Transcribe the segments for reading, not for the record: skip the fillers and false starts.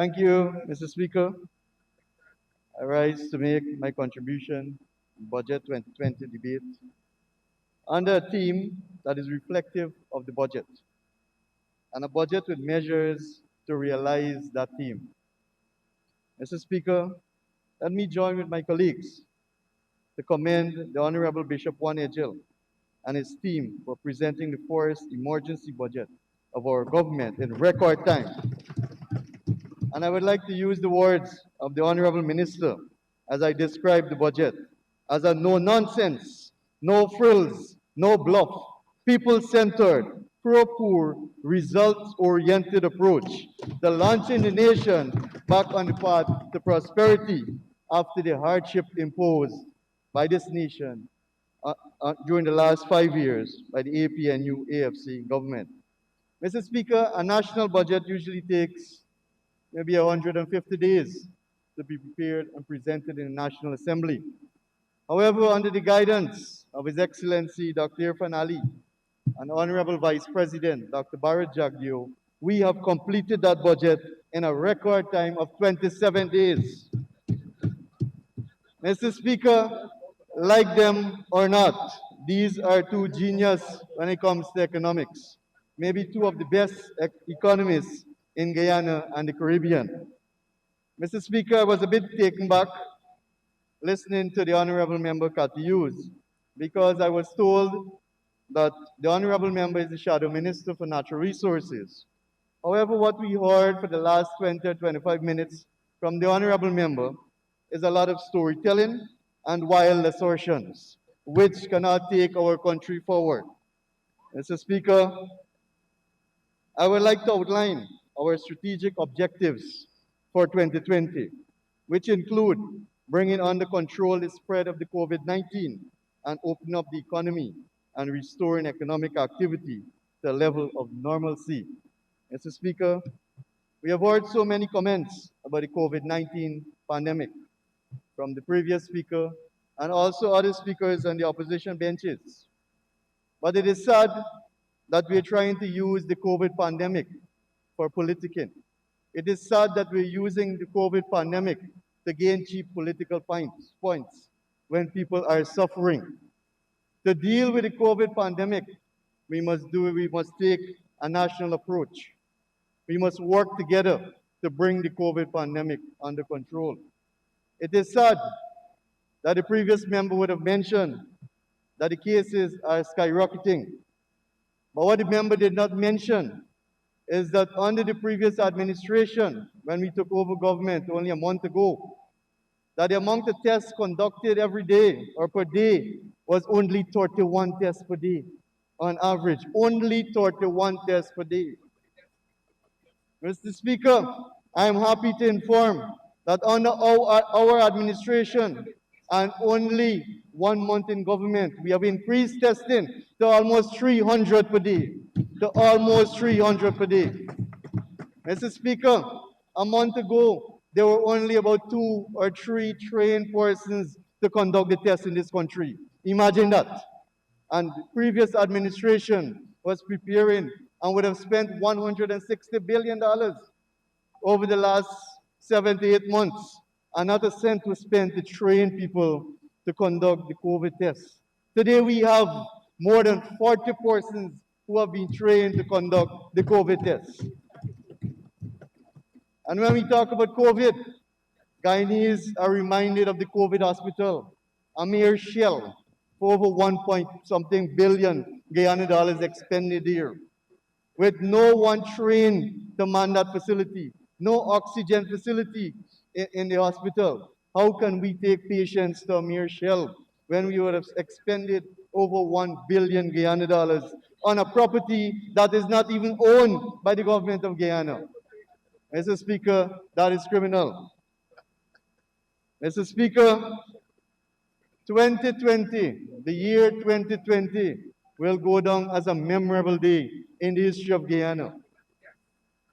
Thank you, Mr. Speaker. I rise to make my contribution in Budget 2020 debate under a theme that is reflective of the budget and a budget with measures to realize that theme. Mr. Speaker, let me join with my colleagues to commend the Honorable Bishop Juan Ejil and his team for presenting the forest emergency budget of our government in record time. And I would like to use the words of the Honorable Minister as I describe the budget as a no nonsense, no frills, no bluff, people centered, pro poor, results oriented approach, the launching the nation back on the path to prosperity after the hardship imposed by this nation during the last 5 years by the APNU AFC government. Mr. Speaker, a national budget usually takes maybe 150 days to be prepared and presented in the National Assembly. However, under the guidance of His Excellency Dr. Irfan Ali and Honorable Vice President Dr. Bharrat, we have completed that budget in a record time of 27 days. Mr. Speaker, like them or not, these are two geniuses when it comes to economics, maybe two of the best economists in Guyana and the Caribbean. Mr. Speaker, I was a bit taken back listening to the Honorable Member Katius because I was told that the Honorable Member is the Shadow Minister for Natural Resources. However, what we heard for the last 20 or 25 minutes from the Honorable Member is a lot of storytelling and wild assertions, which cannot take our country forward. Mr. Speaker, I would like to outline our strategic objectives for 2020, which include bringing under control the spread of the COVID-19 and opening up the economy and restoring economic activity to a level of normalcy. Mr. Speaker, we have heard so many comments about the COVID-19 pandemic from the previous speaker and also other speakers on the opposition benches. But it is sad that we are trying to use the COVID pandemic for politicking. It is sad that we're using the COVID pandemic to gain cheap political points when people are suffering. To deal with the COVID pandemic, we must take a national approach. We must work together to bring the COVID pandemic under control. It is sad that the previous member would have mentioned that the cases are skyrocketing. But what the member did not mention is that under the previous administration, when we took over government only a month ago, that the amount of tests conducted every day or per day was only 31 tests per day on average. Only 31 tests per day. Mr. Speaker, I am happy to inform that under our administration and only 1 month in government, we have increased testing to almost 300 per day. To almost 300 per day. Mr. Speaker, a month ago, there were only about 2 or 3 trained persons to conduct the test in this country. Imagine that. And the previous administration was preparing and would have spent $160 billion over the last 7 to 8 months. And not a cent was spent to train people to conduct the COVID tests. Today we have more than 40 persons who have been trained to conduct the COVID tests. And when we talk about COVID, Guyanese are reminded of the COVID hospital, a mere shell for over 1 billion Guyana dollars expended here, with no one trained to man that facility, no oxygen facility in the hospital. How can we take patients to a mere shell when we would have expended over 1 billion Guyana dollars on a property that is not even owned by the government of Guyana? Mr. Speaker, that is criminal. Mr. Speaker, 2020, the year 2020, will go down as a memorable day in the history of Guyana.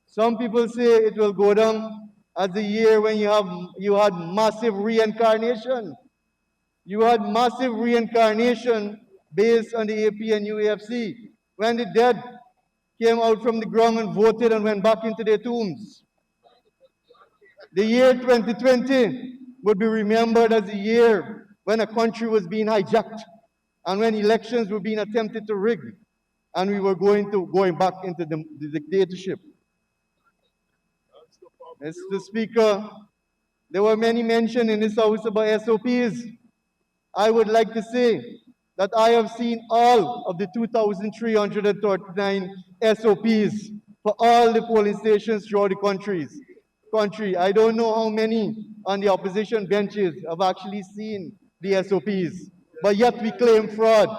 Some people say it will go down as the year when you had massive reincarnation. You had massive reincarnation based on the APNU AFC, when the dead came out from the ground and voted and went back into their tombs. The year 2020 would be remembered as a year when a country was being hijacked and when elections were being attempted to rig and we were going back into the dictatorship. Mr. Speaker, there were many mentioned in this House about SOPs. I would like to say that I have seen all of the 2,339 SOPs for all the polling stations throughout the country. I don't know how many on the opposition benches have actually seen the SOPs, but yet we claim fraud.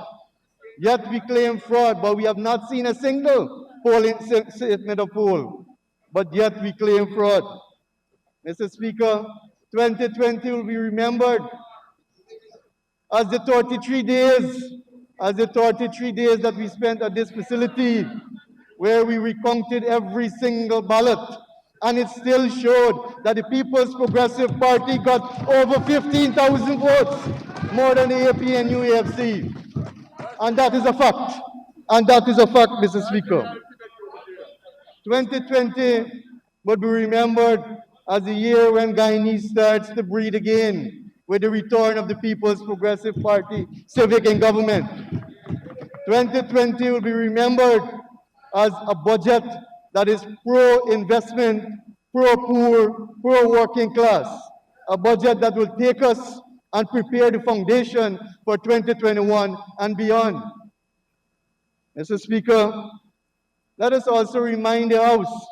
Yet we claim fraud, but we have not seen a single polling statement of poll. But yet we claim fraud. Mr. Speaker, 2020 will be remembered as the 33 days that we spent at this facility where we recounted every single ballot. And it still showed that the People's Progressive Party got over 15,000 votes, more than the AP and UAFC. And that is a fact. And that is a fact, Mr. Speaker. 2020 would be remembered as the year when Guyana starts to breathe again with the return of the People's Progressive Party civic and government. 2020 will be remembered as a budget that is pro-investment, pro-poor, pro-working class, a budget that will take us and prepare the foundation for 2021 and beyond. Mr. Speaker, let us also remind the House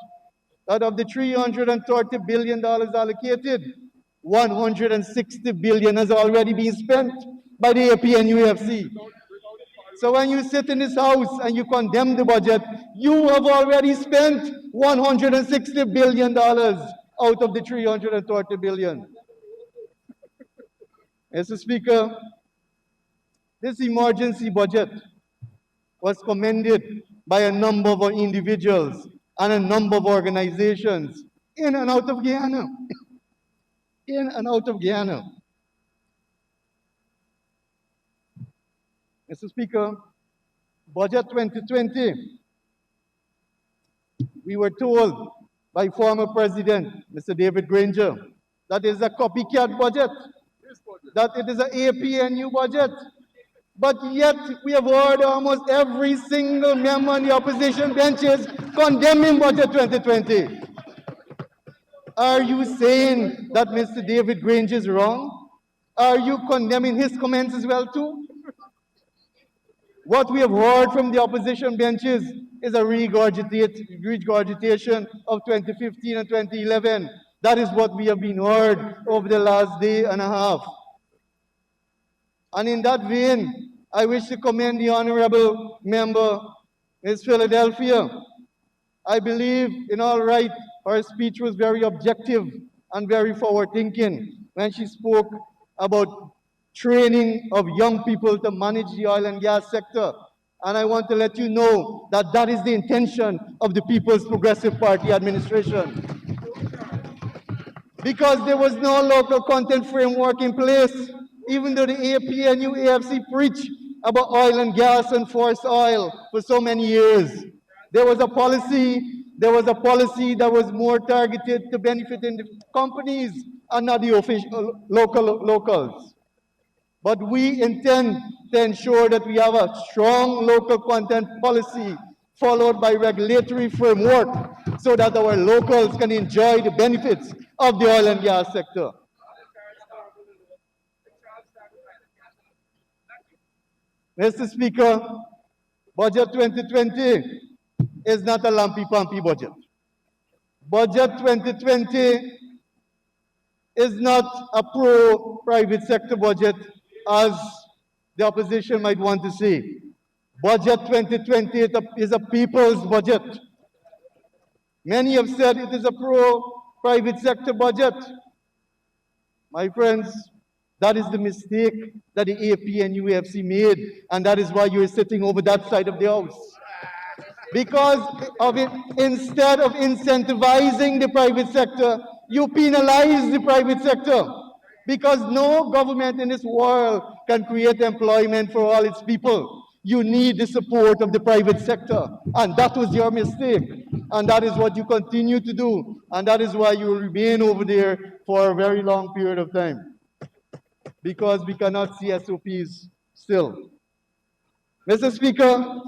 that of the $330 billion allocated, $160 billion has already been spent by the AP and UFC. So when you sit in this House and you condemn the budget, you have already spent $160 billion out of the $330 billion. Mr. Speaker, this emergency budget was commended by a number of individuals and a number of organizations in and out of Guyana. In and out of Guyana. Mr. Speaker, Budget 2020, we were told by former President, Mr. David Granger, that it is a copycat budget, that it is an APNU budget. But yet we have heard almost every single member on the opposition benches condemning Budget 2020. Are you saying that Mr. David Granger is wrong? Are you condemning his comments as well too? What we have heard from the opposition benches is a regurgitation of 2015 and 2011. That is what we have been heard over the last day and a half. And in that vein, I wish to commend the honorable member, Ms. Philadelphia. I believe, in all right, her speech was very objective and very forward-thinking when she spoke about training of young people to manage the oil and gas sector. And I want to let you know that that is the intention of the People's Progressive Party administration. Because there was no local content framework in place, even though the AP and UAFC preached about oil and gas and forest oil for so many years. There was a policy that was more targeted to benefiting the companies and not the official locals. But we intend to ensure that we have a strong local content policy followed by regulatory framework so that our locals can enjoy the benefits of the oil and gas sector. Mr. Speaker, Budget 2020 is not a lumpy-pumpy budget. Budget 2020 is not a pro-private sector budget, as the opposition might want to say. Budget 2020 is a people's budget. Many have said it is a pro-private sector budget. My friends, that is the mistake that the AP and UFC made, and that is why you're sitting over that side of the House. Because of it, instead of incentivizing the private sector, you penalize the private sector. Because no government in this world can create employment for all its people. You need the support of the private sector. And that was your mistake. And that is what you continue to do And that is why you will remain over there for a very long period of time, because we cannot see SOPs still. Mr. Speaker,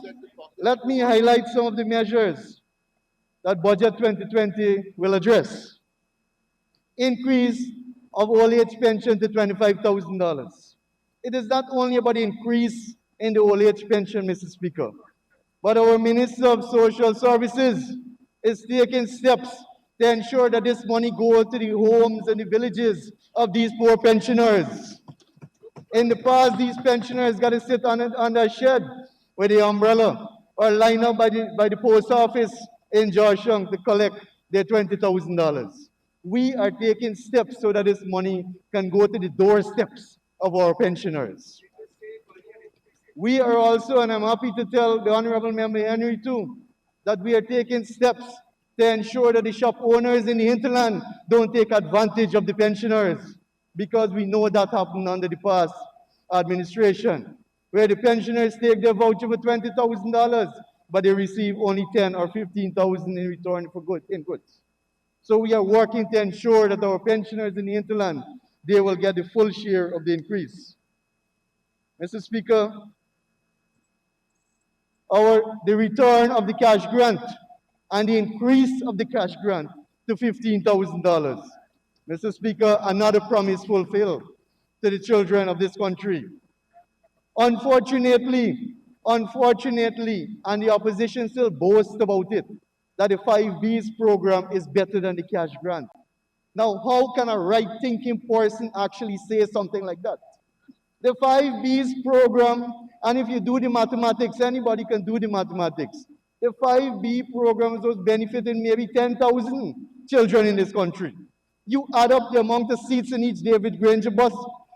let me highlight some of the measures that Budget 2020 will address. Increase of old age pension to $25,000. It is not only about the increase in the old age pension, Mr. Speaker, but our Minister of Social Services is taking steps to ensure that this money goes to the homes and the villages of these poor pensioners. In the past, these pensioners got to sit under a shed with the umbrella or line up by the post office in Georgetown to collect their $20,000. We are taking steps so that this money can go to the doorsteps of our pensioners. We are also, and I'm happy to tell the Honorable Member Henry too, that we are taking steps to ensure that the shop owners in the hinterland don't take advantage of the pensioners, because we know that happened under the past administration, where the pensioners take their voucher for $20,000, but they receive only 10 or 15,000 in return for goods. So we are working to ensure that our pensioners in the hinterland, they will get the full share of the increase. Mr. Speaker, the return of the cash grant and the increase of the cash grant to $15,000. Mr. Speaker, another promise fulfilled to the children of this country. Unfortunately, and the opposition still boasts about it, that the 5Bs program is better than the cash grant. Now, how can a right-thinking person actually say something like that? The 5Bs program, and if you do the mathematics, anybody can do the mathematics. The 5B program was benefiting maybe 10,000 children in this country. You add up the amount of seats in each David Granger bus,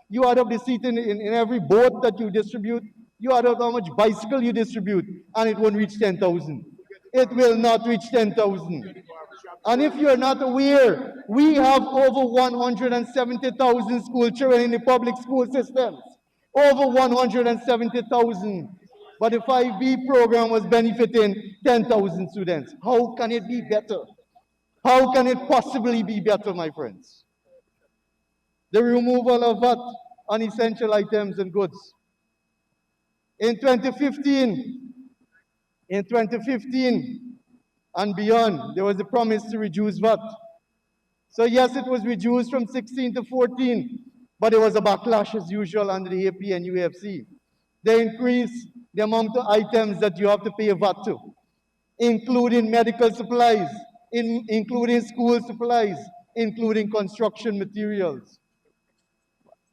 you add up the seat in every boat that you distribute, you add up how much bicycle you distribute, and it won't reach 10,000. It will not reach 10,000. And if you're not aware, we have over 170,000 school children in the public school systems. Over 170,000. But the 5B program was benefiting 10,000 students. How can it be better? How can it possibly be better, my friends? The removal of VAT on essential items and goods. In 2015 and beyond, there was a promise to reduce VAT. So yes, it was reduced from 16 to 14, but there was a backlash as usual under the AP and UFC. They increased the amount of items that you have to pay VAT to, including medical supplies, including school supplies, including construction materials.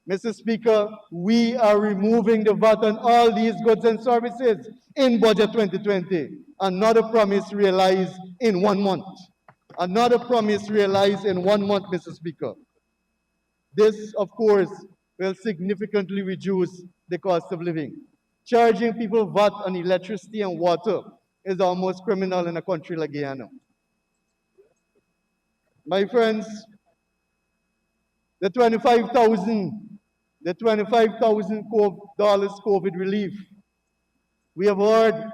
Mr. Speaker, we are removing the VAT on all these goods and services in Budget 2020. Another promise realized in 1 month. Another promise realized in 1 month, Mr. Speaker. This, of course, will significantly reduce the cost of living. Charging people VAT on electricity and water is almost criminal in a country like Guyana. My friends, the $25,000 COVID relief. We have heard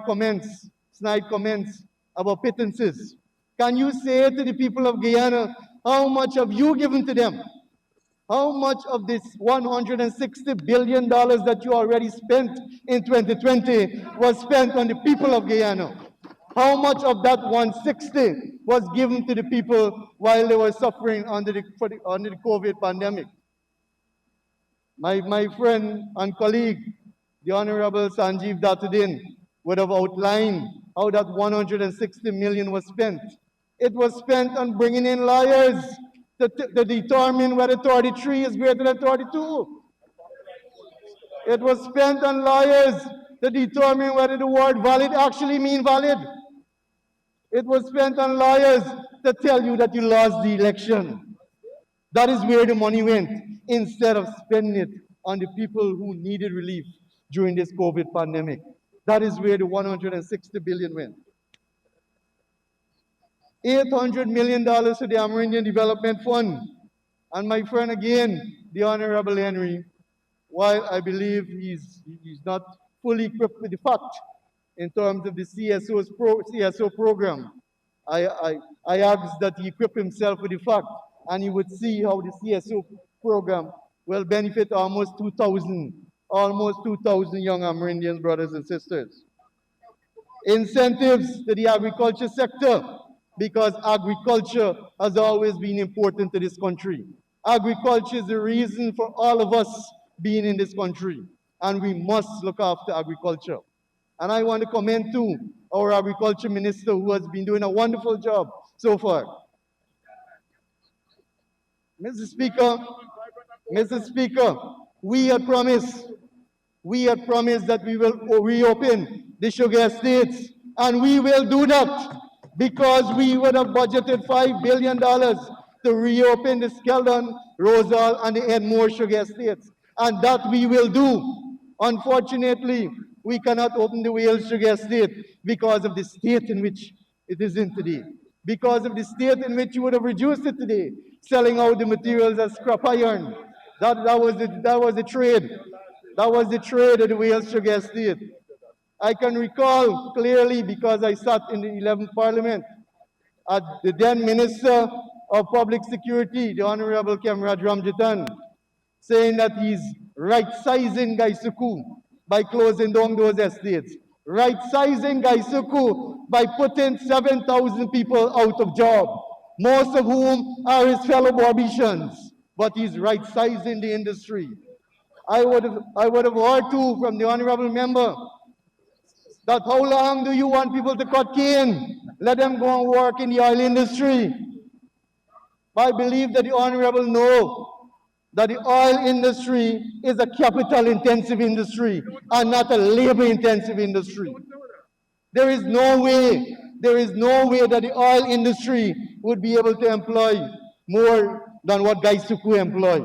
comments, snide comments about pittances. Can you say to the people of Guyana, how much have you given to them? How much of this $160 billion that you already spent in 2020 was spent on the people of Guyana? How much of that 160 was given to the people while they were suffering under the COVID pandemic? My friend and colleague, the Honorable Sanjeev Dattadin, would have outlined how that 160 million was spent. It was spent on bringing in lawyers to determine whether 33 is greater than 32. It was spent on lawyers to determine whether the word valid actually means valid. It was spent on lawyers to tell you that you lost the election. That is where the money went, instead of spending it on the people who needed relief during this COVID pandemic. That is where the 160 billion went. $800 million to the Amerindian Development Fund. And my friend again, the Honorable Henry, while I believe he's not fully equipped with the fact in terms of the CSO program, I, I, I asked that he equip himself with the fact, and he would see how the CSO program will benefit almost 2,000 young Amerindian brothers and sisters. Incentives to the agriculture sector, because agriculture has always been important to this country. Agriculture is the reason for all of us being in this country, and we must look after agriculture. And I want to commend too our agriculture minister, who has been doing a wonderful job so far. Mr. Speaker, Mr. Speaker, we had promised that we will reopen the sugar estates, and we will do that because we would have budgeted $5 billion to reopen the Skeldon, Rosal, and the Edmore sugar estates, and that we will do. Unfortunately, we cannot open the Wales sugar estate because of the state in which it is in today, because of the state in which you would have reduced it today, selling out the materials as scrap iron. That was the trade. That was the trade of the Wales sugar estate. I can recall clearly, because I sat in the 11th Parliament, at the then Minister of Public Security, the Honorable Kemraj Ramjatan, saying that he's right-sizing Gaisuku by closing down those estates. Right-sizing Gaisuku by putting 7,000 people out of job, most of whom are his fellow Barbicians. But he's right-sizing the industry. I would have heard too from the honorable member that how long do you want people to cut cane? Let them go and work in the oil industry. I believe that the honorable know that the oil industry is a capital-intensive industry and not a labor-intensive industry. There is no way that the oil industry would be able to employ more than what Gaisuku employ.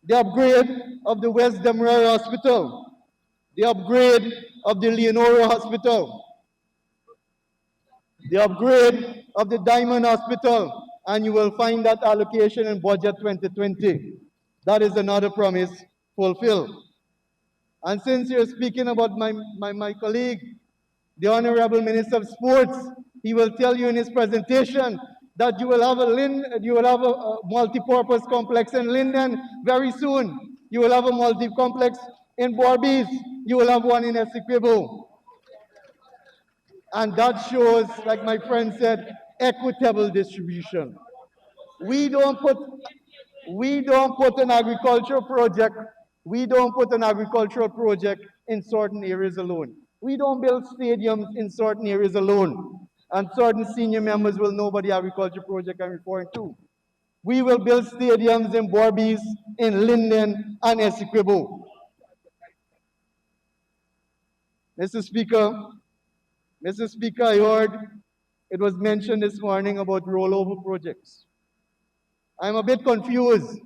The upgrade of the West Demerara Hospital, the upgrade of the Leonora Hospital, the upgrade of the Diamond Hospital, and you will find that allocation in Budget 2020. That is another promise fulfilled. And since you're speaking about my colleague, the Honorable Minister of Sports, he will tell you in his presentation that you will have a multi-purpose complex in Linden very soon. You will have a multi-complex in Borbies. You will have one in Essequibo. And that shows, like my friend said, equitable distribution. We don't put an agricultural project. We don't put an agricultural project in certain areas alone. We don't build stadiums in certain areas alone. And certain senior members will know about the agriculture project I'm referring to. We will build stadiums in Borbies, in Linden, and Essequibo. Mr. Speaker, I heard it was mentioned this morning about rollover projects. I'm a bit confused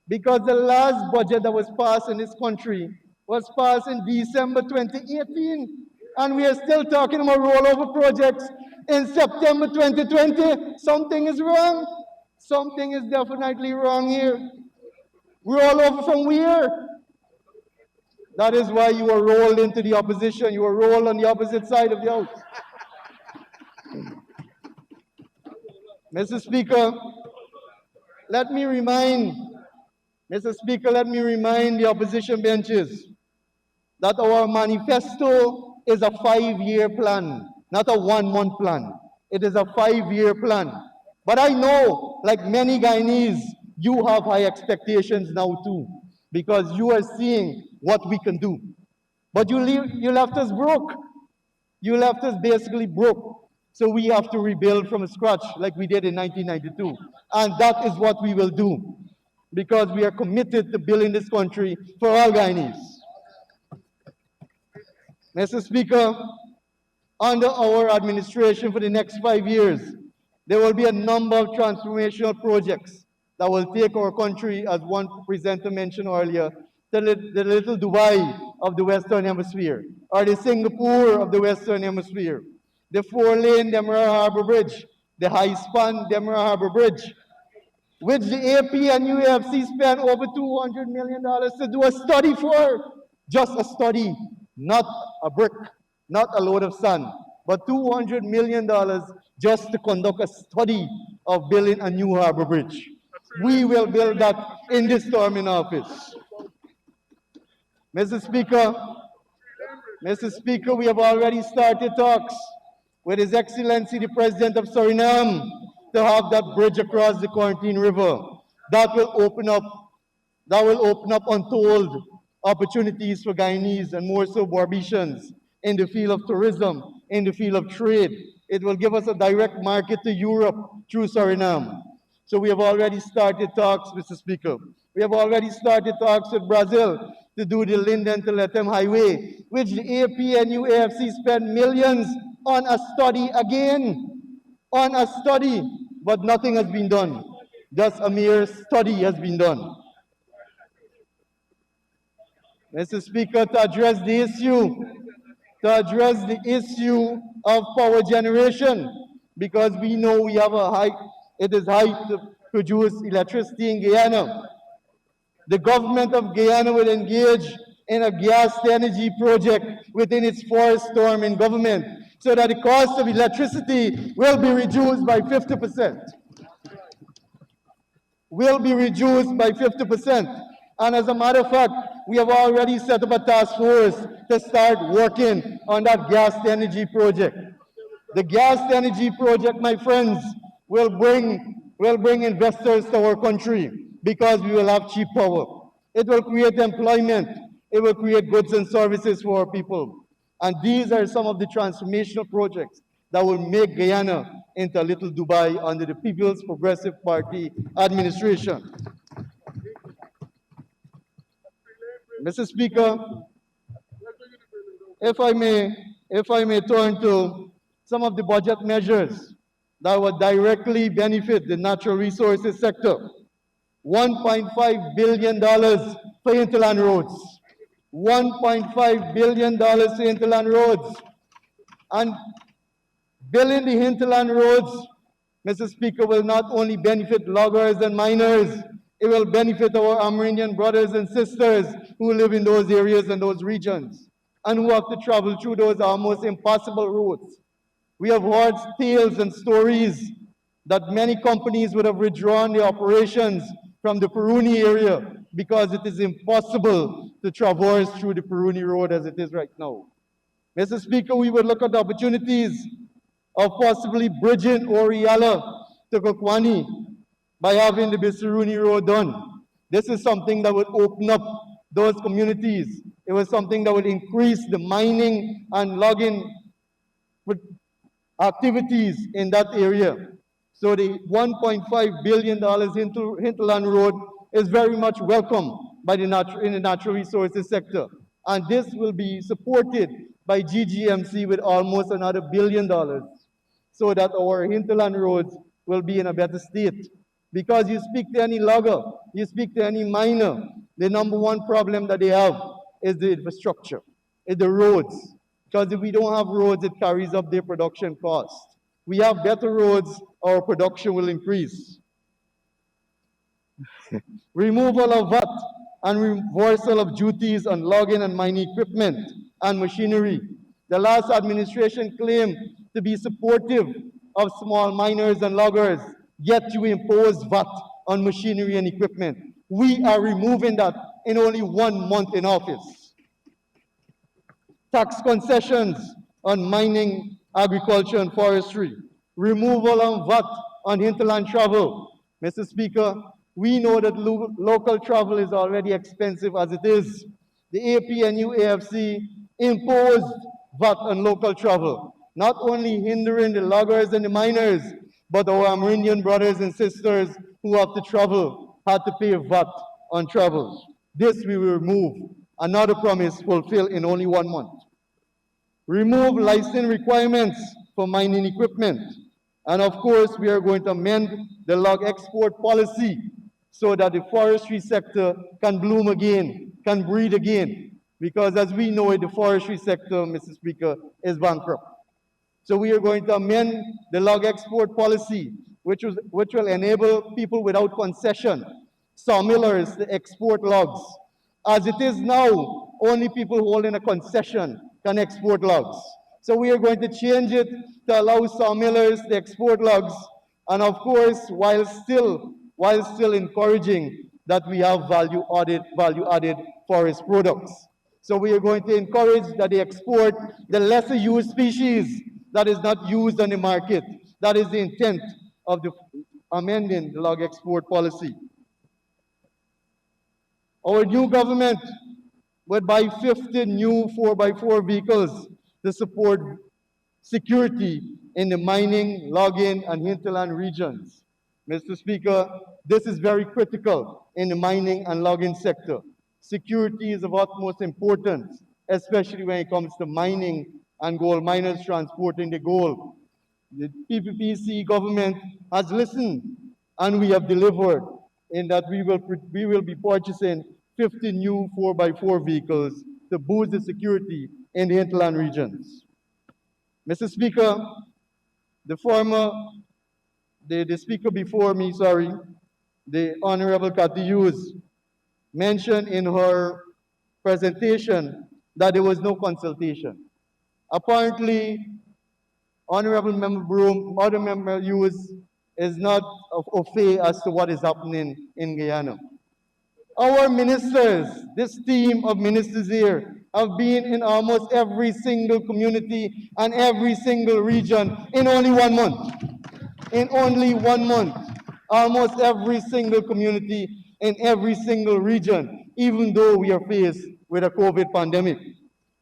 because the last budget that was passed in this country was passed in December 2018, and we are still talking about rollover projects in September 2020. Something is wrong. Something is definitely wrong here. Rollover from where? That is why you were rolled into the opposition. You were rolled on the opposite side of the house. Mr. Speaker, let me remind the opposition benches that our manifesto is a 5-year plan, not a 1-month plan. It is a 5-year plan. But I know, like many Guyanese, you have high expectations now too, because you are seeing what we can do. But you left us broke. You left us basically broke. So we have to rebuild from scratch like we did in 1992. And that is what we will do, because we are committed to building this country for all Guyanese. Mr. Speaker, under our administration for the next 5 years, there will be a number of transformational projects that will take our country, as one presenter mentioned earlier, to the little Dubai of the Western Hemisphere, or the Singapore of the Western Hemisphere, the 4-lane Demerara Harbour Bridge, the high-span Demerara Harbour Bridge, which the AP and UAFC spent over $200 million to do a study for. Just a study, not a brick, not a load of sand, but $200 million just to conduct a study of building a new harbor bridge. We will build that in this term in office. Mr. Speaker, Mr. Speaker, we have already started talks with His Excellency the President of Suriname to have that bridge across the Quarantine River. That will open up untold opportunities for Guyanese and more so Barbicians in the field of tourism, in the field of trade. It will give us a direct market to Europe through Suriname. So we have already started talks, Mr. Speaker. We have already started talks with Brazil to do the Linden to Lethem Highway, which the APNU AFC spent millions on a study again, on a study, but nothing has been done. Just a mere study has been done. Mr. Speaker, to address the issue of power generation, because we know it is high to produce electricity in Guyana. The government of Guyana will engage in a gas-to-energy project within its forest storm in government so that the cost of electricity will be reduced by 50%. Will be reduced by 50%. And as a matter of fact, we have already set up a task force to start working on that gas-to-energy project. The gas-to-energy project, my friends, will bring investors to our country because we will have cheap power. It will create employment. It will create goods and services for our people. And these are some of the transformational projects that will make Guyana into a little Dubai under the People's Progressive Party administration. Mr. Speaker, if I may turn to some of the budget measures that would directly benefit the natural resources sector. $1.5 billion for hinterland roads. $1.5 billion for hinterland roads. And building the hinterland roads, Mr. Speaker, will not only benefit loggers and miners, it will benefit our Amerindian brothers and sisters who live in those areas and those regions and who have to travel through those almost impossible roads. We have heard tales and stories that many companies would have withdrawn their operations from the Peruni area because it is impossible to traverse through the Peruni road as it is right now. Mr. Speaker, we would look at the opportunities of possibly bridging Oriala to Kokwani by having the Bisaruni road done. This is something that would open up those communities. It was something that would increase the mining and logging activities in that area. So the $1.5 billion hinterland road is very much welcome by the natural resources sector. And this will be supported by GGMC with almost another $1 billion so that our hinterland roads will be in a better state. Because you speak to any logger, you speak to any miner, the number one problem that they have is the infrastructure, is the roads. Because if we don't have roads, it carries up their production cost. We have better roads, our production will increase. Removal of VAT and reversal of duties on logging and mining equipment and machinery. The last administration claimed to be supportive of small miners and loggers, yet you impose VAT on machinery and equipment. We are removing that in only 1 month in office. Tax concessions on mining, agriculture, and forestry. Removal of VAT on hinterland travel. Mr. Speaker, we know that local travel is already expensive as it is. The APNU AFC imposed VAT on local travel, not only hindering the loggers and the miners, but our Amerindian brothers and sisters who have to travel had to pay VAT on travel. This we will remove. Another promise fulfilled in only 1 month. Remove license requirements for mining equipment. And of course, we are going to amend the log export policy so that the forestry sector can bloom again, can breathe again. Because as we know it, the forestry sector, Mr. Speaker, is bankrupt. So we are going to amend the log export policy, which will enable people without concession, sawmillers, to export logs. As it is now, only people holding a concession can export logs. So we are going to change it to allow sawmillers to export logs, and of course, while still encouraging that we have value-added forest products. So we are going to encourage that they export the lesser used species that is not used on the market. That is the intent of the amending the log export policy. Our new government would buy 50 new 4x4 vehicles to support security in the mining, logging, and hinterland regions. Mr. Speaker, this is very critical in the mining and logging sector. Security is of utmost importance, especially when it comes to mining and gold miners transporting the gold. The PPPC government has listened, and we have delivered in that we will be purchasing 50 new 4x4 vehicles to boost the security in the hinterland regions. Mr. Speaker, the speaker before me, the Honorable Cathy Hughes, mentioned in her presentation that there was no consultation. Apparently, Honorable Member Broom, other Member Hughes, is not au fait as to what is happening in Guyana. Our ministers, this team of ministers here, have been in almost every single community and every single region in only 1 month. In only 1 month, almost every single community in every single region, even though we are faced with a COVID pandemic.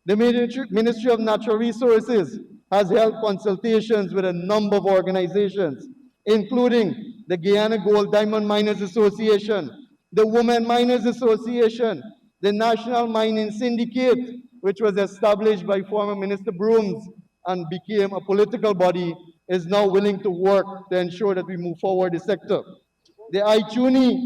The Ministry of Natural Resources has held consultations with a number of organizations, including the Guyana Gold Diamond Miners Association, the Women Miners Association, the National Mining Syndicate, which was established by former Minister Brooms and became a political body, is now willing to work to ensure that we move forward the sector. The Aichuni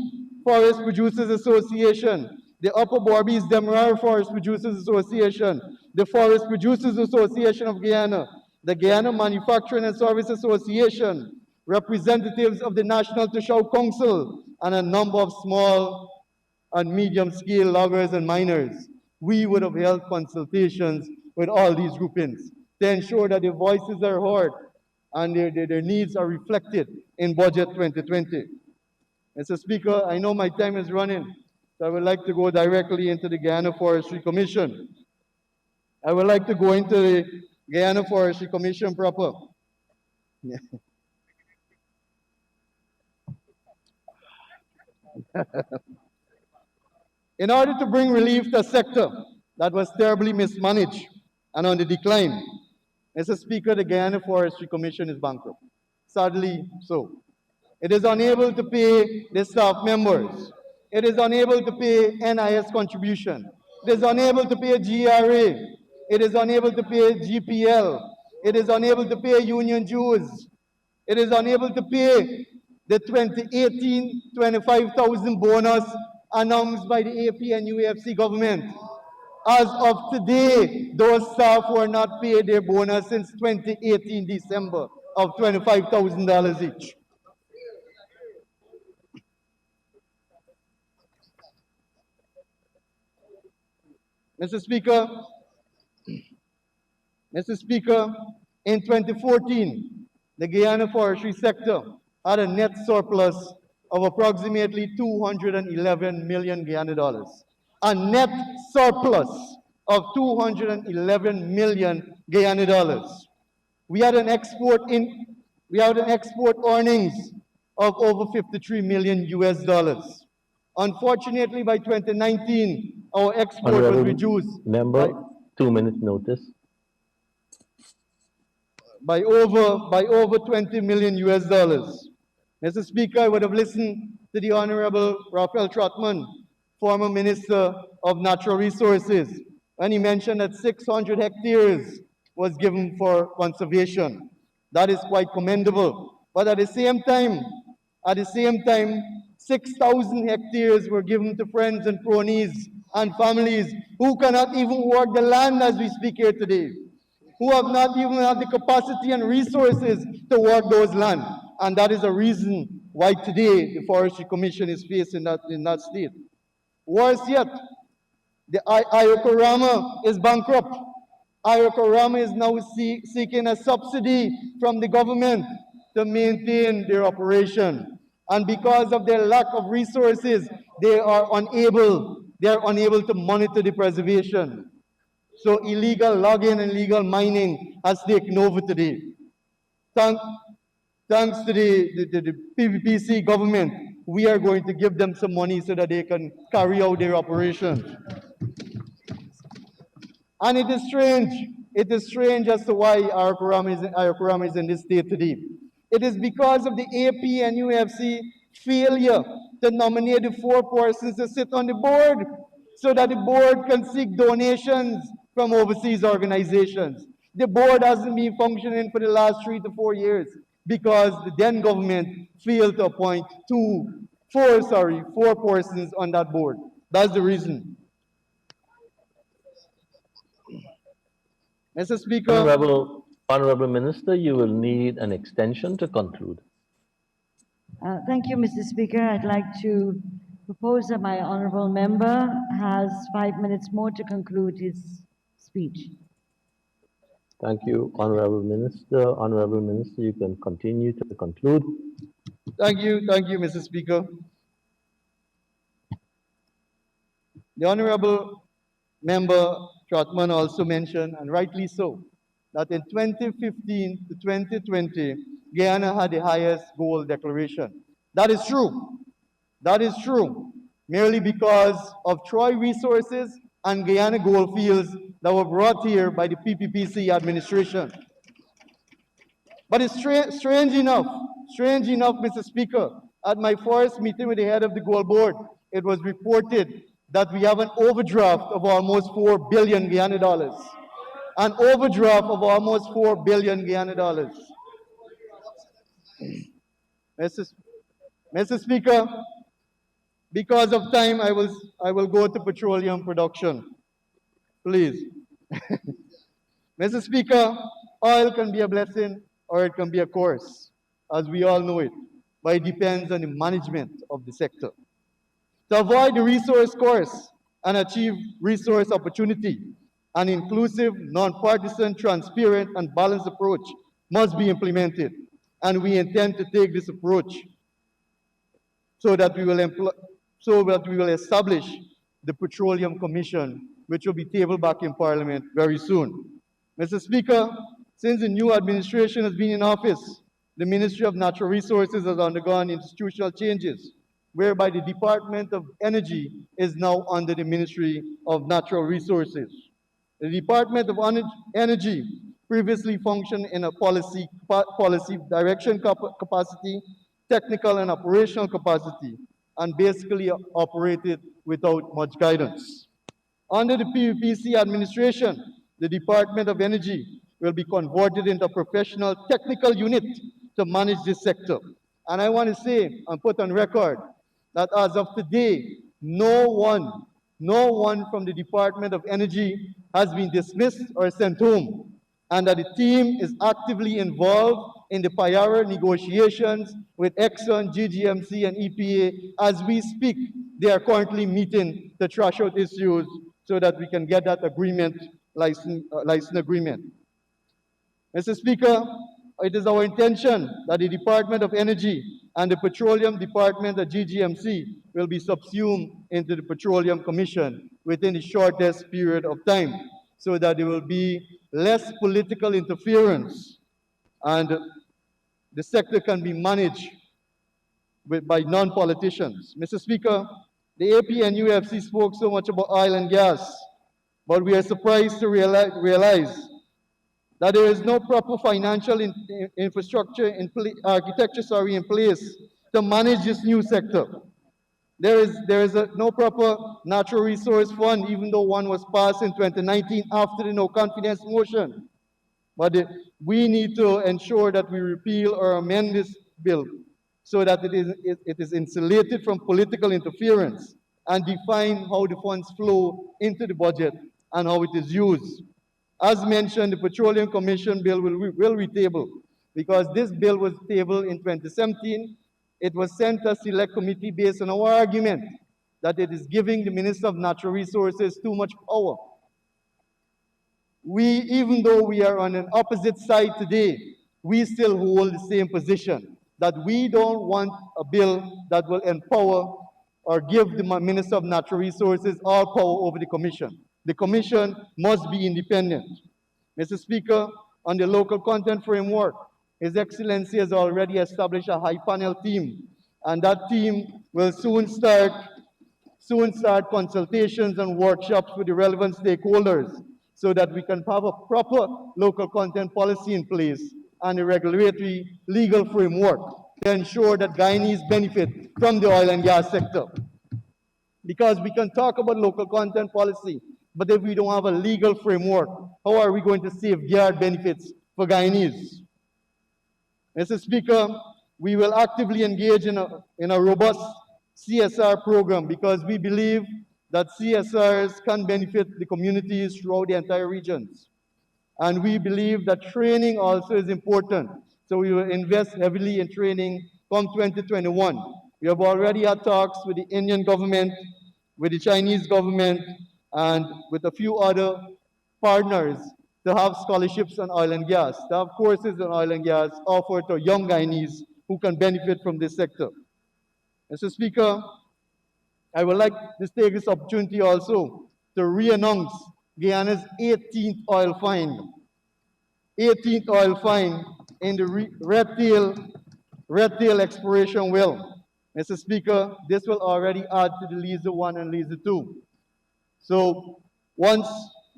Forest Producers Association, the Upper Borbies Demerara Forest Producers Association, the Forest Producers Association of Guyana, the Guyana Manufacturing and Service Association, representatives of the National Tashau Council, and a number of small and medium-scale loggers and miners. We would have held consultations with all these groupings to ensure that their voices are heard and their needs are reflected in Budget 2020. Mr. Speaker, I know my time is running, so I would like to go directly into the Guyana Forestry Commission. I would like to go into the Guyana Forestry Commission proper. In order to bring relief to a sector that was terribly mismanaged and on the decline, Mr. Speaker, the Guyana Forestry Commission is bankrupt. Sadly so. It is unable to pay the staff members. It is unable to pay NIS contribution. It is unable to pay GRA. It is unable to pay GPL. It is unable to pay union dues. It is unable to pay the 2018 25,000 bonus announced by the AP and UAFC government. As of today, those staff were not paid their bonus since 2018 December of $25,000 each. Mr. Speaker, in 2014, the Guyana forestry sector had a net surplus of approximately 211 million Guyana dollars. A net surplus of 211 million Guyana dollars. We had an export earnings of over 53 million US dollars. Unfortunately, by 2019, our export was reduced Member, 2 minutes notice. by over 20 million US dollars. Mr. Speaker, I would have listened to the Honorable Raphael Trotman, former Minister of Natural Resources, when he mentioned that 600 hectares was given for conservation. That is quite commendable. But at the same time, 6,000 hectares were given to friends and cronies and families who cannot even work the land as we speak here today, who have not even had the capacity and resources to work those land. And that is a reason why today the Forestry Commission is faced in that state. Worse yet, The Iokorama is bankrupt. Iokorama is now seeking a subsidy from the government to maintain their operation. And because of their lack of resources, they are unable to monitor the preservation. So illegal logging and illegal mining has taken over today. Thank, Thanks to the PVPC government, we are going to give them some money so that they can carry out their operation. And it is strange as to why Ayakurama is in this state today. It is because of the AP and UFC failure to nominate the four persons to sit on the board so that the board can seek donations from overseas organizations. The board hasn't been functioning for the last 3 to 4 years because the then government failed to appoint four persons on that board. That's the reason. Mr. Speaker, Honorable Minister, you will need an extension to conclude. Thank you, Mr. Speaker. I'd like to propose that my honorable member has 5 minutes more to conclude his speech. Thank you, Honorable Minister. Honorable Minister, you can continue to conclude. thank you, Mr. Speaker. The Honorable Member Trotman also mentioned, and rightly so, that in 2015 to 2020, Guyana had the highest gold declaration. That is true. That is true. Merely because of Troy resources and Guyana gold fields that were brought here by the PPPC administration. But it's strange enough, Mr. Speaker, at my first meeting with the head of the Gold Board, it was reported that we have an overdraft of almost 4 billion Guyana dollars. An overdraft of almost 4 billion Guyana dollars. Mr. Speaker, because of time, I will go to petroleum production. Please. Mr. Speaker, oil can be a blessing or it can be a curse, as we all know it, but it depends on the management of the sector. To avoid the resource curse and achieve resource opportunity, an inclusive, nonpartisan, transparent, and balanced approach must be implemented, and we intend to take this approach so that we will establish the Petroleum Commission, which will be tabled back in Parliament very soon. Mr. Speaker, since the new administration has been in office, the Ministry of Natural Resources has undergone institutional changes, whereby the Department of Energy is now under the Ministry of Natural Resources. The Department of Energy previously functioned in a policy direction capacity, technical and operational capacity, and basically operated without much guidance. Under the PUPC administration, the Department of Energy will be converted into a professional technical unit to manage this sector. And I want to say and put on record that as of today, no one from the Department of Energy has been dismissed or sent home, and that the team is actively involved in the Payara negotiations with Exxon, GGMC, and EPA. As we speak, they are currently meeting to thrash out issues so that we can get that license agreement. Mr. Speaker, it is our intention that the Department of Energy and the Petroleum Department at GGMC will be subsumed into the Petroleum Commission within the shortest period of time so that there will be less political interference and the sector can be managed by non-politicians. Mr. Speaker, the AP and UFC spoke so much about oil and gas, but we are surprised to realize that there is no proper financial infrastructure architecture in place to manage this new sector. There is no proper natural resource fund, even though one was passed in 2019 after the no confidence motion. But we need to ensure that we repeal or amend this bill so that it is insulated from political interference and define how the funds flow into the budget and how it is used. As mentioned, the Petroleum Commission bill will retable because this bill was tabled in 2017. It was sent to select committee based on our argument that it is giving the Minister of Natural Resources too much power. Even though we are on an opposite side today, we still hold the same position that we don't want a bill that will empower or give the Minister of Natural Resources all power over the Commission. The Commission must be independent. Mr. Speaker, on the local content framework, His Excellency has already established a high panel team, and that team will soon start consultations and workshops with the relevant stakeholders so that we can have a proper local content policy in place and a regulatory legal framework to ensure that Guyanese benefit from the oil and gas sector. Because we can talk about local content policy, but if we don't have a legal framework, how are we going to safeguard benefits for Guyanese? Mr. Speaker, we will actively engage in a robust CSR program because we believe that CSRs can benefit the communities throughout the entire regions. And we believe that training also is important. So we will invest heavily in training from 2021. We have already had talks with the Indian government, with the Chinese government, and with a few other partners to have scholarships on oil and gas, to have courses on oil and gas offered to young Guyanese who can benefit from this sector. Mr. Speaker, I would like to take this opportunity also to re-announce Guyana's 18th oil find. 18th oil find in the red tail exploration well. Mr. Speaker, this will already add to the Liza 1 and Liza 2. So once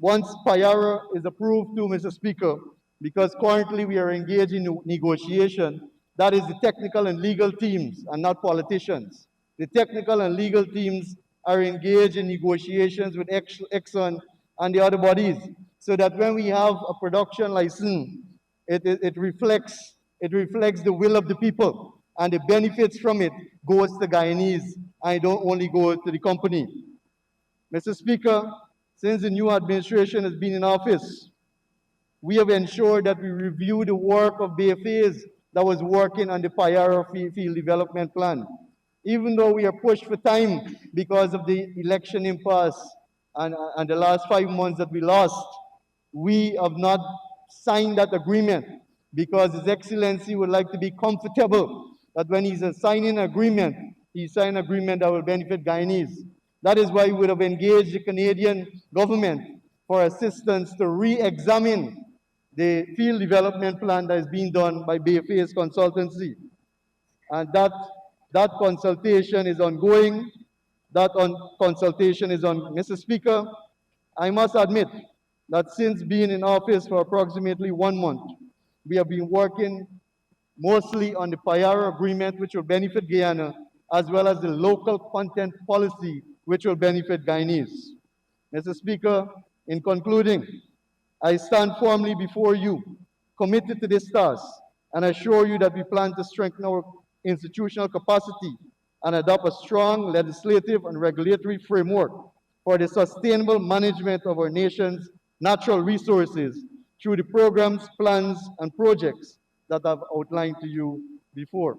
Payara is approved too, Mr. Speaker, because currently we are engaged in negotiation, that is the technical and legal teams and not politicians. The technical and legal teams are engaged in negotiations with Exxon and the other bodies, so that when we have a production license, it reflects the will of the people, and the benefits from it goes to Guyanese, and it don't only go to the company. Mr. Speaker, since the new administration has been in office, we have ensured that we review the work of BFAs that was working on the Payara Field Development Plan. Even though we are pushed for time because of the election impasse and the last 5 months that we lost, we have not signed that agreement because His Excellency would like to be comfortable that when he's signing an agreement, he signed an agreement that will benefit Guyanese. That is why we would have engaged the Canadian government for assistance to re-examine the field development plan that is being done by BFA's consultancy. And that consultation is ongoing. Consultation is on. Mr. Speaker, I must admit that since being in office for approximately 1 month, we have been working mostly on the Payara agreement, which will benefit Guyana, as well as the local content policy, which will benefit Guyanese. Mr. Speaker, in concluding, I stand firmly before you, committed to this task, and assure you that we plan to strengthen our institutional capacity and adopt a strong legislative and regulatory framework for the sustainable management of our nation's natural resources through the programs, plans, and projects that I've outlined to you before.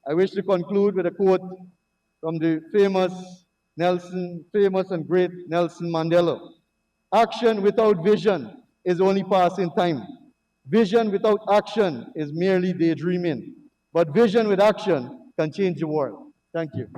I wish to conclude with a quote from the famous and great Nelson Mandela. Action without vision is only passing time. Vision without action is merely daydreaming. But vision with action can change the world. Thank you.